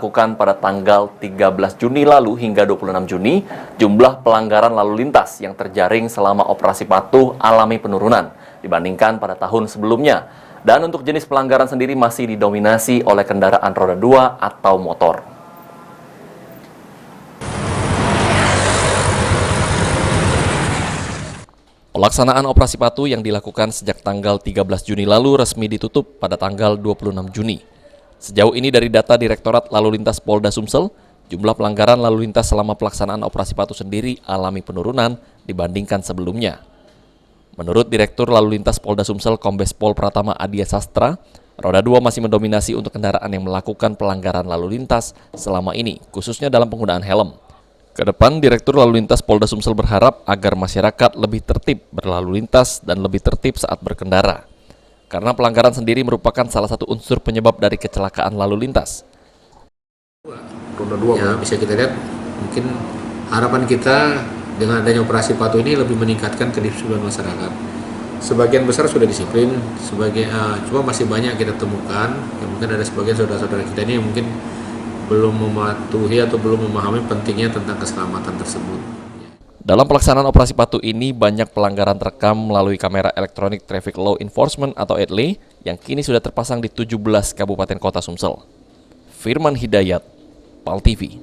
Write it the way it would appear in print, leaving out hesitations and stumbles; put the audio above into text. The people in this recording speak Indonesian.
dilakukan pada tanggal 13 Juni lalu hingga 26 Juni, jumlah pelanggaran lalu lintas yang terjaring selama operasi patuh alami penurunan dibandingkan pada tahun sebelumnya. Dan untuk jenis pelanggaran sendiri masih didominasi oleh kendaraan roda 2 atau motor. Pelaksanaan operasi patuh yang dilakukan sejak tanggal 13 Juni lalu resmi ditutup pada tanggal 26 Juni. Sejauh ini dari data Direktorat Lalu Lintas Polda Sumsel, jumlah pelanggaran lalu lintas selama pelaksanaan operasi patuh sendiri alami penurunan dibandingkan sebelumnya. Menurut Direktur Lalu Lintas Polda Sumsel Kombes Pol Pratama Adia Sastra, roda 2 masih mendominasi untuk kendaraan yang melakukan pelanggaran lalu lintas selama ini, khususnya dalam penggunaan helm. Kedepan, Direktur Lalu Lintas Polda Sumsel berharap agar masyarakat lebih tertib berlalu lintas dan lebih tertib saat berkendara. Karena pelanggaran sendiri merupakan salah satu unsur penyebab dari kecelakaan lalu lintas. Roda 2 ya, bisa kita lihat mungkin harapan kita dengan adanya operasi patuh ini lebih meningkatkan kedisiplinan masyarakat. Sebagian besar sudah disiplin, cuma masih banyak kita temukan, ya mungkin ada sebagian saudara-saudara kita ini yang mungkin belum mematuhi atau belum memahami pentingnya tentang keselamatan tersebut. Dalam pelaksanaan operasi patuh ini, banyak pelanggaran terekam melalui kamera elektronik Traffic Law Enforcement atau ETLE yang kini sudah terpasang di 17 kabupaten kota Sumsel. Firman Hidayat, PAL TV.